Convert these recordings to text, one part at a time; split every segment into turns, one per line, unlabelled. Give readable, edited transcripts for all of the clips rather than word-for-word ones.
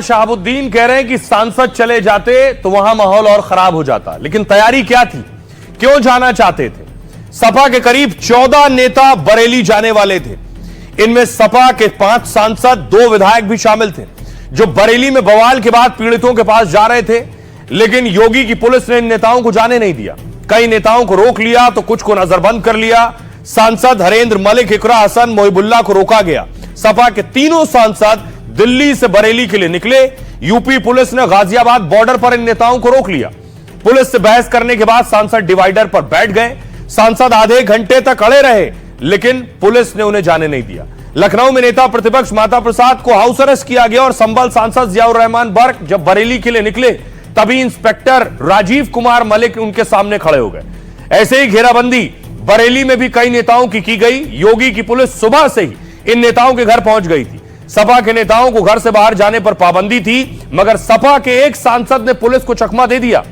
शहाबुद्दीन कह रहे हैं कि सांसद चले जाते तो वहां माहौल और खराब हो जाता, लेकिन तैयारी क्या थी, क्यों जाना चाहते थे। सपा के करीब 14 नेता बरेली जाने वाले थे। इनमें सपा के 5 सांसद, 2 विधायक भी शामिल थे, जो बरेली में बवाल के बाद पीड़ितों के पास जा रहे थे। लेकिन योगी की पुलिस ने इन नेताओं को जाने नहीं दिया। कई नेताओं को रोक लिया तो कुछ को नजरबंद कर लिया। सांसद हरेंद्र मलिक, इकरा हसन, मोहिबुल्लाह को रोका गया। सपा के तीनों सांसद दिल्ली से बरेली के लिए निकले। यूपी पुलिस ने गाजियाबाद बॉर्डर पर इन नेताओं को रोक लिया। पुलिस से बहस करने के बाद सांसद डिवाइडर पर बैठ गए। सांसद आधे घंटे तक अड़े रहे, लेकिन पुलिस ने उन्हें जाने नहीं दिया। लखनऊ में नेता प्रतिपक्ष माता प्रसाद को हाउस अरेस्ट किया गया और संभल सांसद जियाउर रहमान बर्क जब बरेली के लिए निकले तभी इंस्पेक्टर राजीव कुमार मलिक उनके सामने खड़े हो गए। ऐसे ही घेराबंदी बरेली में भी कई नेताओं की गई। योगी की पुलिस सुबह से ही इन नेताओं के घर पहुंच गई थी। सपा के नेताओं को घर से बाहर जाने पर पाबंदी थी, मगर सपा के एक सांसद ने पुलिस को चकमा दे दिया।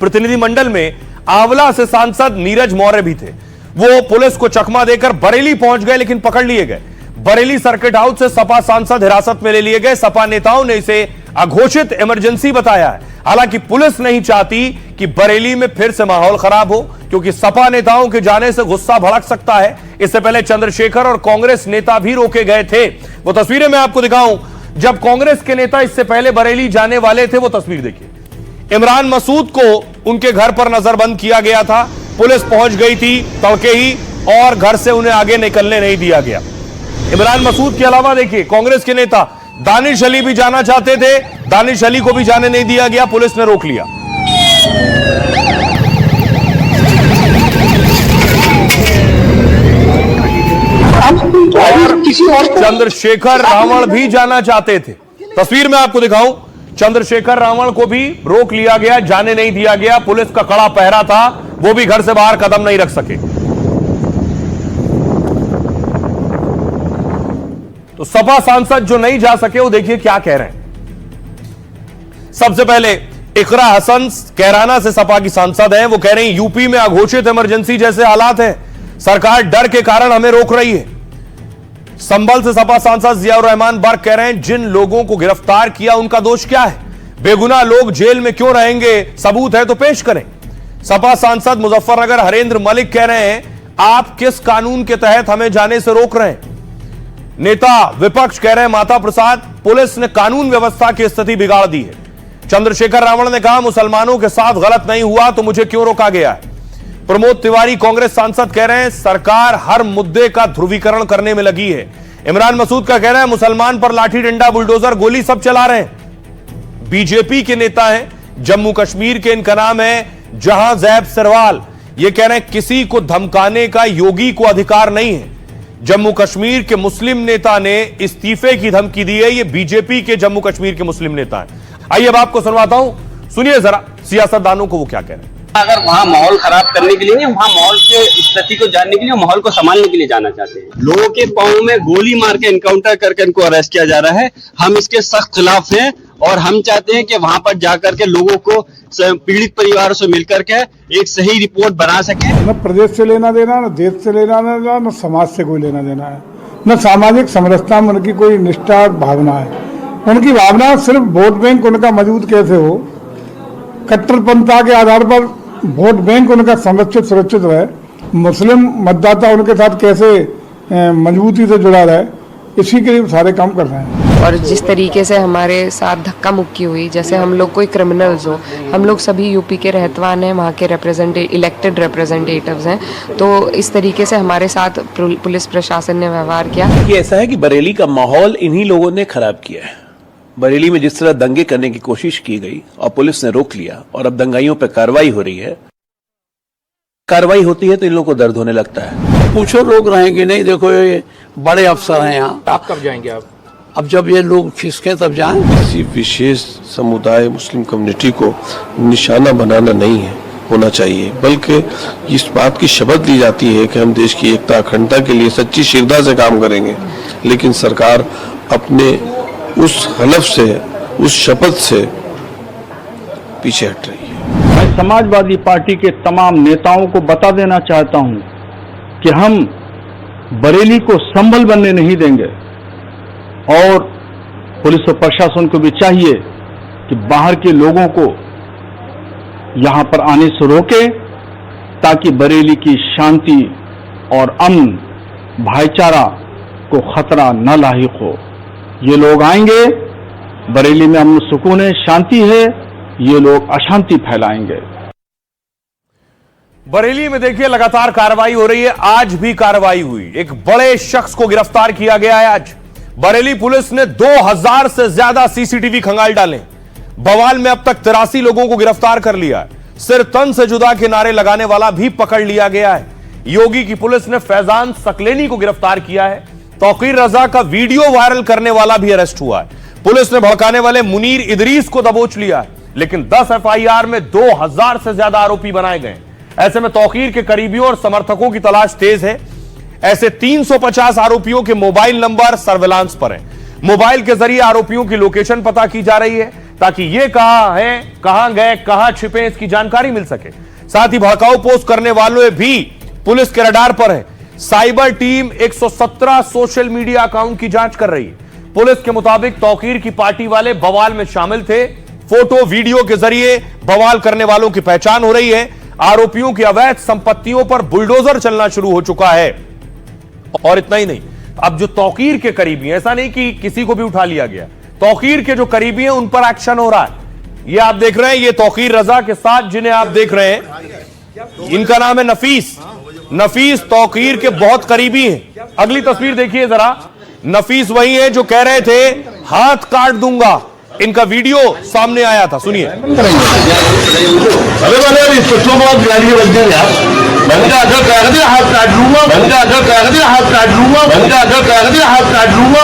प्रतिनिधिमंडल में आंवला से सांसद नीरज मौर्य भी थे। वो पुलिस को चकमा देकर बरेली पहुंच गए, लेकिन पकड़ लिए गए। बरेली सर्किट हाउस से सपा सांसद हिरासत में ले लिए गए। सपा नेताओं ने इसे अघोषित इमरजेंसी बताया है। हालांकि पुलिस नहीं चाहती कि बरेली में फिर से माहौल खराब हो, क्योंकि सपा नेताओं के जाने से गुस्सा भड़क सकता है। इससे पहले चंद्रशेखर और कांग्रेस नेता भी रोके गए थे। वो तस्वीरें मैं आपको दिखाऊं, जब कांग्रेस के नेता इससे पहले बरेली जाने वाले थे। वो तस्वीर देखिए। इमरान मसूद को उनके घर पर नजरबंद किया गया था। पुलिस पहुंच गई थी तड़के ही और घर से उन्हें आगे निकलने नहीं दिया गया। इमरान मसूद के अलावा देखिए, कांग्रेस के नेता दानिश अली भी जाना चाहते थे। दानिश अली को भी जाने नहीं दिया गया, पुलिस ने रोक लिया। और चंद्रशेखर रावण भी जाना चाहते थे। तस्वीर में आपको दिखाऊं, चंद्रशेखर रावण को भी रोक लिया गया, जाने नहीं दिया गया। पुलिस का कड़ा पहरा था, वो भी घर से बाहर कदम नहीं रख सके। तो सपा सांसद जो नहीं जा सके, वो देखिए क्या कह रहे हैं। सबसे पहले इकरा हसन कैराना से सपा की सांसद हैं। वो कह रही हैं यूपी में अघोषित इमरजेंसी जैसे हालात हैं, सरकार डर के कारण हमें रोक रही है। संभल से सपा सांसद जियाउर रहमान बर्क कह रहे हैं जिन लोगों को गिरफ्तार किया उनका दोष क्या है, बेगुनाह लोग जेल में क्यों रहेंगे, सबूत है तो पेश करें। सपा सांसद मुजफ्फरनगर हरेंद्र मलिक कह रहे हैं आप किस कानून के तहत हमें जाने से रोक रहे हैं। नेता विपक्ष कह रहे हैं माता प्रसाद, पुलिस ने कानून व्यवस्था की स्थिति बिगाड़ दी है। चंद्रशेखर रावण ने कहा मुसलमानों के साथ गलत नहीं हुआ तो मुझे क्यों रोका गया है। प्रमोद तिवारी कांग्रेस सांसद कह रहे हैं सरकार हर मुद्दे का ध्रुवीकरण करने में लगी है। इमरान मसूद का कहना है मुसलमान पर लाठी डंडा बुलडोजर गोली सब चला रहे हैं। बीजेपी के नेता हैं जम्मू कश्मीर के, इनका नाम है जहां जैब सरवाल। ये कह रहे हैं किसी को धमकाने का योगी को अधिकार नहीं है। जम्मू कश्मीर के मुस्लिम नेता ने इस्तीफे की धमकी दी है। ये बीजेपी के जम्मू कश्मीर के मुस्लिम नेता हैं। आइए अब आपको सुनवाता हूं, सुनिए जरा सियासतदानों को वो क्या कह रहे हैं।
अगर वहाँ माहौल खराब करने के लिए नहीं, वहाँ माहौल के स्थिति को जानने के लिए, माहौल को संभालने के लिए जाना चाहते हैं। लोगों के पांव में गोली मार के इनकाउंटर करके इनको अरेस्ट किया जा रहा है। हम इसके सख्त खिलाफ हैं और हम चाहते हैं कि वहाँ पर जाकर के लोगों को पीड़ित परिवारों से मिलकर के एक सही रिपोर्ट बना सके।
न प्रदेश से लेना देना, न देश से लेना देना, न समाज से कोई लेना देना है, न सामाजिक समरसता में उनकी कोई निष्ठा भावना है। उनकी भावना सिर्फ वोट बैंक उनका मजबूत कैसे हो, कट्टरपंथा के आधार पर वोट बैंक उनका संरक्षित सुरक्षित रहे, मुस्लिम मतदाता उनके साथ कैसे मजबूती से जुड़ा रहे, इसी के लिए सारे काम कर रहे हैं।
और जिस तरीके से हमारे साथ धक्का मुक्की हुई, जैसे हम लोग कोई क्रिमिनल्स हो, हम लोग सभी यूपी के रहतवान हैं, वहाँ के इलेक्टेड रिप्रेजेंटेटिव्स हैं, तो इस तरीके से हमारे साथ पुलिस प्रशासन ने व्यवहार किया।
ये ऐसा है कि बरेली का माहौल इन्हीं लोगों ने खराब किया है। बरेली में जिस तरह दंगे करने की कोशिश की गई और पुलिस ने रोक लिया और अब दंगाइयों पर कार्रवाई हो रही है। कार्रवाई होती है तो इन लोगों को दर्द होने लगता है।
पूछो लोग रहेंगे नहीं, देखो ये बड़े अफसर हैं यहाँ।
आप कब जाएंगे? आप
अब जब ये लोग खिसके तब जाएं।
किसी विशेष समुदाय मुस्लिम कम्युनिटी को निशाना बनाना नहीं है होना चाहिए, बल्कि इस बात की शपथ ली जाती है कि हम देश की एकता अखंडता के लिए सच्ची श्रद्धा से काम करेंगे। लेकिन सरकार अपने उस हलफ से, उस शपथ से पीछे हट रही है।
मैं समाजवादी पार्टी के तमाम नेताओं को बता देना चाहता हूं कि हम बरेली को संभल बनने नहीं देंगे और पुलिस और प्रशासन को भी चाहिए कि बाहर के लोगों को यहां पर आने से रोके, ताकि बरेली की शांति और अमन भाईचारा को खतरा न लाहिक हो। ये लोग आएंगे, बरेली में अमन सुकून है, शांति है, ये लोग अशांति फैलाएंगे।
बरेली में देखिए लगातार कार्रवाई हो रही है। आज भी कार्रवाई हुई, एक बड़े शख्स को गिरफ्तार किया गया है। आज बरेली पुलिस ने 2000 से ज्यादा सीसीटीवी खंगाल डाले। बवाल में अब तक 83 लोगों को गिरफ्तार कर लिया है। सिर तन से जुदा के नारे लगाने वाला भी पकड़ लिया गया है। योगी की पुलिस ने फैजान सकलेनी को गिरफ्तार किया है। तौकीर रजा का वीडियो वायरल करने वाला भी अरेस्ट हुआ है। पुलिस ने भड़काने वाले मुनीर इदरीस को दबोच लिया है, लेकिन 10 एफआईआर में 2000 से ज्यादा आरोपी बनाए गए। ऐसे में तौकीर के करीबियों और समर्थकों की तलाश तेज है। ऐसे 350 आरोपियों के मोबाइल नंबर सर्विलांस पर हैं। मोबाइल के जरिए आरोपियों की लोकेशन पता की जा रही है, ताकि ये कहां है, कहां गए, कहां छिपे, इसकी जानकारी मिल सके। साथ ही भड़काऊ पोस्ट करने वालों भी पुलिस के रडार पर है। Cyber team 117 social media account की जांच कर रही है। पुलिस के मुताबिक तौकीर की पार्टी वाले बवाल में शामिल थे। फोटो वीडियो के जरिए बवाल करने वालों की पहचान हो रही है। आरोपियों की अवैध संपत्तियों पर बुलडोजर चलना शुरू हो चुका है। और इतना ही नहीं, अब जो तौकीर के करीबी हैं, ऐसा नहीं कि किसी को भी उठा लिया गया, तौकीर के जो करीबी हैं उन पर एक्शन हो रहा है। ये आप देख रहे हैं, ये तौकीर रजा के साथ जिन्हें आप देख रहे हैं, इनका नाम है नफीस। नफीस तौकीर के बहुत करीबी हैं। अगली तस्वीर देखिए जरा। नफीस वही है जो कह रहे थे हाथ काट दूंगा। इनका वीडियो सामने आया था, सुनिए।
हाथ काट लूंगा, हाथ काट लूंगा, हाथ काट लूंगा।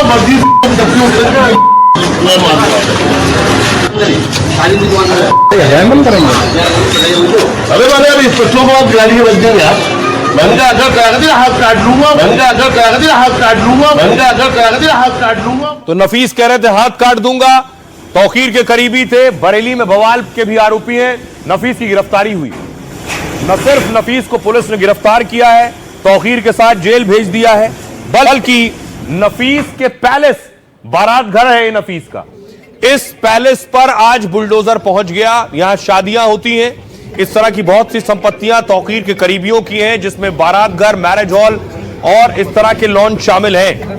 अरे वाले इस बच्चों को आप गाली बच जाएंगे आप। हाथ काट लूंगा, हाथ काट लूंगा, हाथ काट लूंगा।
तो नफीस कह रहे थे हाथ काट दूंगा। तौकीर के करीबी थे। बरेली में बवाल के भी आरोपी हैं। नफीस की गिरफ्तारी हुई। न सिर्फ नफीस को पुलिस ने गिरफ्तार किया है, तौकीर के साथ जेल भेज दिया है, बल्कि नफीस के पैलेस, बारात घर है ये नफीस का, इस पैलेस पर आज बुलडोजर पहुंच गया। यहां शादियां होती हैं। इस तरह की बहुत सी संपत्तियां तौकीर के करीबियों की हैं, जिसमें बारात घर, मैरिज हॉल और इस तरह के लॉन्च शामिल हैं।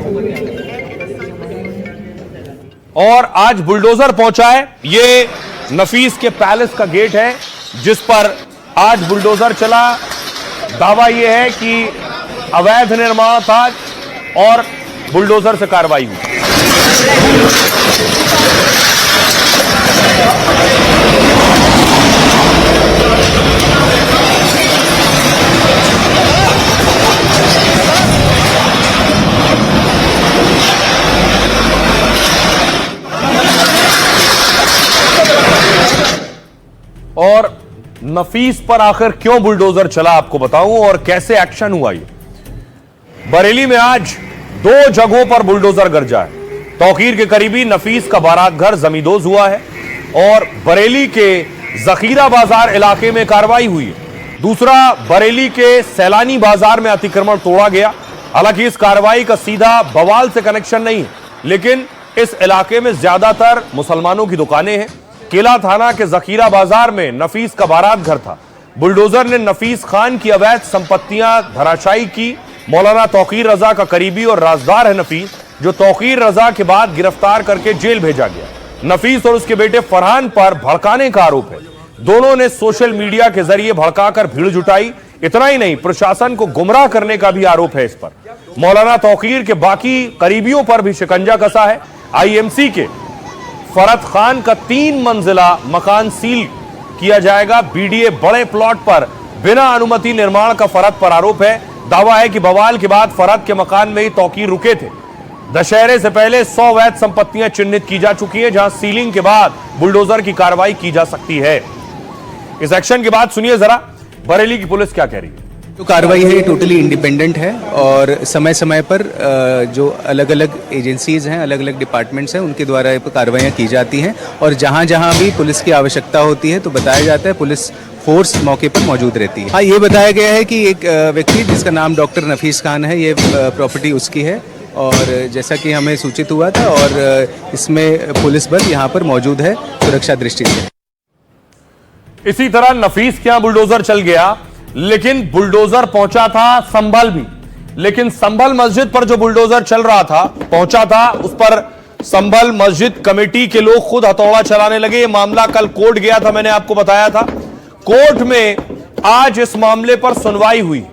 और आज बुलडोजर पहुंचा है। ये नफीस के पैलेस का गेट है, जिस पर आज बुलडोजर चला। दावा यह है कि अवैध निर्माण था और बुलडोजर से कार्रवाई हुई। और नफीस पर आखिर क्यों बुलडोजर चला आपको बताऊं और कैसे एक्शन हुआ। ये बरेली में आज 2 जगहों पर बुलडोजर गरजा है। तौकीर के करीबी नफीस का बारात घर जमींदोज हुआ है और बरेली के जखीरा बाजार इलाके में कार्रवाई हुई है। दूसरा, बरेली के सैलानी बाजार में अतिक्रमण तोड़ा गया। हालांकि इस कार्रवाई का सीधा बवाल से कनेक्शन नहीं है, लेकिन इस इलाके में ज्यादातर मुसलमानों की दुकानें हैं। किला थाना के जखीरा बाजार में नफीस का बारात घर था। बुलडोजर ने नफीस खान की अवैध संपत्तियां धराशायी की। मौलाना तौकीर रजा का करीबी और राजदार है नफीस, जो तौकीर रजा के बाद गिरफ्तार करके जेल भेजा गया। नफीस और उसके बेटे फरहान पर भड़काने का आरोप है। दोनों ने सोशल मीडिया के जरिए भड़काकर भीड़ जुटाई। इतना ही नहीं, प्रशासन को गुमराह करने का भी आरोप है इस पर। मौलाना तौकीर के बाकी करीबियों पर भी शिकंजा कसा है। आईएमसी के फरत खान का 3 मंजिला मकान सील किया जाएगा। बीडीए बड़े प्लॉट पर बिना अनुमति निर्माण का फरत पर आरोप है। दावा है कि बवाल के बाद फरत के मकान में ही तौकीर रुके थे। दशहरे से पहले 100 अवैध संपत्तियां चिन्हित की जा चुकी हैं, जहां सीलिंग के बाद बुलडोजर की कार्रवाई की जा सकती है। इस एक्शन के बाद सुनिए जरा बरेली की पुलिस क्या कह रही है।
जो कार्रवाई है ये टोटली इंडिपेंडेंट है और समय समय पर जो अलग अलग एजेंसीज हैं, अलग अलग डिपार्टमेंट्स हैं, उनके द्वारा कार्रवाइयाँ की जाती हैं और जहाँ जहाँ भी पुलिस की आवश्यकता होती है तो बताया जाता है, पुलिस फोर्स मौके पर मौजूद रहती है। हाँ, ये बताया गया है कि एक व्यक्ति जिसका नाम डॉक्टर नफीस खान है, ये प्रॉपर्टी उसकी है और जैसा कि हमें सूचित हुआ था, और इसमें पुलिस बल यहाँ पर मौजूद है सुरक्षा दृष्टि से।
इसी तरह नफीस के यहां बुलडोजर चल गया, लेकिन बुलडोजर पहुंचा था संभल भी, लेकिन संभल मस्जिद पर जो बुलडोजर चल रहा था पहुंचा था, उस पर संभल मस्जिद कमेटी के लोग खुद हथौड़ा चलाने लगे। ये मामला कल कोर्ट गया था, मैंने आपको बताया था। कोर्ट में आज इस मामले पर सुनवाई हुई।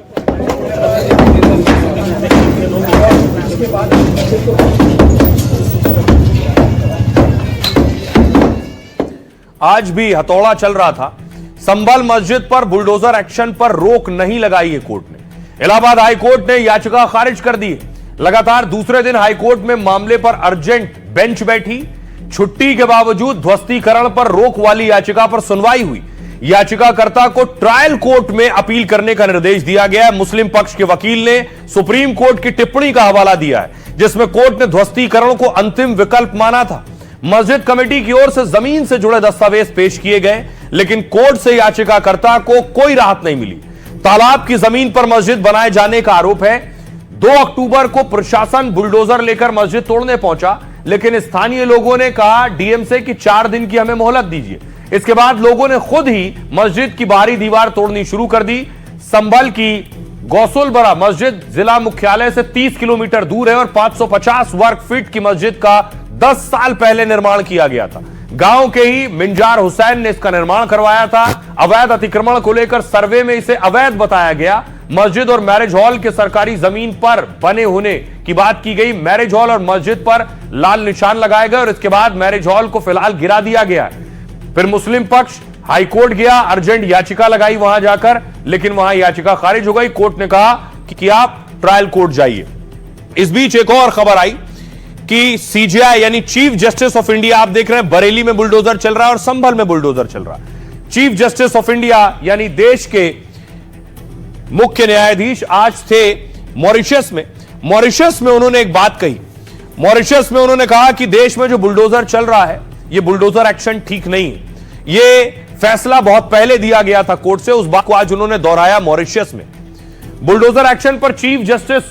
आज भी हथौड़ा चल रहा था। संभल मस्जिद पर बुलडोजर एक्शन पर रोक नहीं लगाई है कोर्ट ने। इलाहाबाद हाईकोर्ट ने याचिका खारिज कर दी है। लगातार दूसरे दिन हाईकोर्ट में मामले पर अर्जेंट बेंच बैठी। छुट्टी के बावजूद ध्वस्तीकरण पर रोक वाली याचिका पर सुनवाई हुई। याचिकाकर्ता को ट्रायल कोर्ट में अपील करने का निर्देश दिया गया है। मुस्लिम पक्ष के वकील ने सुप्रीम कोर्ट की टिप्पणी का हवाला दिया है, जिसमें कोर्ट ने ध्वस्तीकरण को अंतिम विकल्प माना था। मस्जिद कमेटी की ओर से जमीन से जुड़े दस्तावेज पेश किए गए, लेकिन कोर्ट से याचिकाकर्ता को कोई राहत नहीं मिली। तालाब की जमीन पर मस्जिद बनाए जाने का आरोप है। 2 अक्टूबर को प्रशासन बुलडोजर लेकर मस्जिद तोड़ने पहुंचा, लेकिन स्थानीय लोगों ने कहा डीएम से कि 4 दिन की हमें मोहलत दीजिए। इसके बाद लोगों ने खुद ही मस्जिद की बाहरी दीवार तोड़नी शुरू कर दी। संभल की गौसुलबरा मस्जिद जिला मुख्यालय से 30 किलोमीटर दूर है और 550 वर्ग फीट की मस्जिद का 10 साल पहले निर्माण किया गया था। गांव के ही मिंजार हुसैन ने इसका निर्माण करवाया था। अवैध अतिक्रमण को लेकर सर्वे में इसे अवैध बताया गया। मस्जिद और मैरिज हॉल के सरकारी जमीन पर बने होने की बात की गई। मैरिज हॉल और मस्जिद पर लाल निशान लगाए गए और इसके बाद मैरिज हॉल को फिलहाल गिरा दिया गया। फिर मुस्लिम पक्ष हाईकोर्ट गया, अर्जेंट याचिका लगाई वहां जाकर, लेकिन वहां याचिका खारिज हो गई। कोर्ट ने कहा कि आप ट्रायल कोर्ट जाइए। इस बीच एक और खबर आई कि सीजेआई यानी चीफ जस्टिस ऑफ इंडिया, आप देख रहे हैं बरेली में बुलडोजर चल रहा है और संभल में बुलडोजर चल रहा है। चीफ जस्टिस ऑफ इंडिया यानी देश के मुख्य न्यायाधीश आज थे मॉरिशस में। मॉरिशस में उन्होंने एक बात कही। मॉरिशस में उन्होंने कहा कि देश में जो बुलडोजर चल रहा है, यह बुलडोजर एक्शन ठीक नहीं है। यह फैसला बहुत पहले दिया गया था कोर्ट से, उस बात को आज उन्होंने दोहराया मॉरिशस में। बुलडोजर एक्शन पर चीफ जस्टिस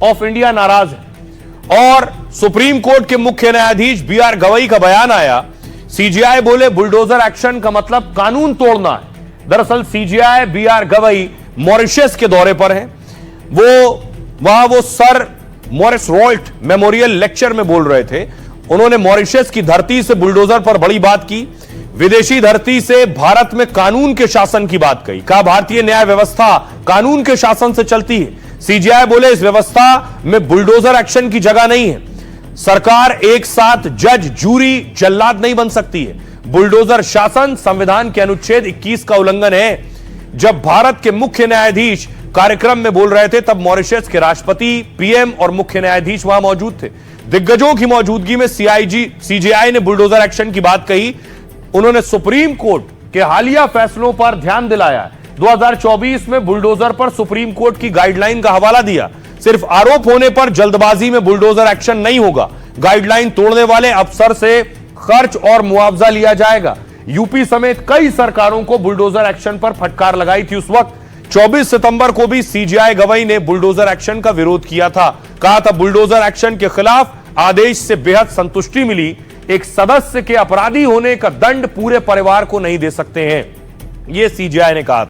ऑफ इंडिया नाराज है और सुप्रीम कोर्ट के मुख्य न्यायाधीश बीआर गवई का बयान आया। सीजेआई बोले बुलडोजर एक्शन का मतलब कानून तोड़ना है। दरअसल सीजेआई बीआर गवई मॉरिशस के दौरे पर हैं। वो sir Morris Raoult memorial lecture में बोल रहे थे। उन्होंने मॉरिशस की धरती से बुलडोजर पर बड़ी बात की। विदेशी धरती से भारत में कानून के शासन की बात कही। कहा भारतीय न्याय व्यवस्था कानून के शासन से चलती है। सीजेआई बोले इस व्यवस्था में बुलडोजर एक्शन की जगह नहीं है। सरकार एक साथ जज, जूरी, जल्लाद नहीं बन सकती है। बुलडोजर शासन संविधान के अनुच्छेद 21 का उल्लंघन है। जब भारत के मुख्य न्यायाधीश कार्यक्रम में बोल रहे थे, तब मॉरिशस के राष्ट्रपति, पीएम और मुख्य न्यायाधीश वहां मौजूद थे। दिग्गजों की मौजूदगी में सीजेआई ने बुलडोजर एक्शन की बात कही। उन्होंने सुप्रीम कोर्ट के हालिया फैसलों पर ध्यान दिलाया। 2024 में बुलडोजर पर सुप्रीम कोर्ट की गाइडलाइन का हवाला दिया। सिर्फ आरोप होने पर जल्दबाजी में बुलडोजर एक्शन नहीं होगा। गाइडलाइन तोड़ने वाले अफसर से खर्च और मुआवजा लिया जाएगा। यूपी समेत कई सरकारों को बुलडोजर एक्शन पर फटकार लगाई थी। उस वक्त 24 सितंबर को भी सीजेआई गवई ने बुलडोजर एक्शन का विरोध किया था। कहा था बुलडोजर एक्शन के खिलाफ आदेश से बेहद संतुष्टि मिली। एक सदस्य के अपराधी होने का दंड पूरे परिवार को नहीं दे सकते हैं, यह सीजेआई ने कहा।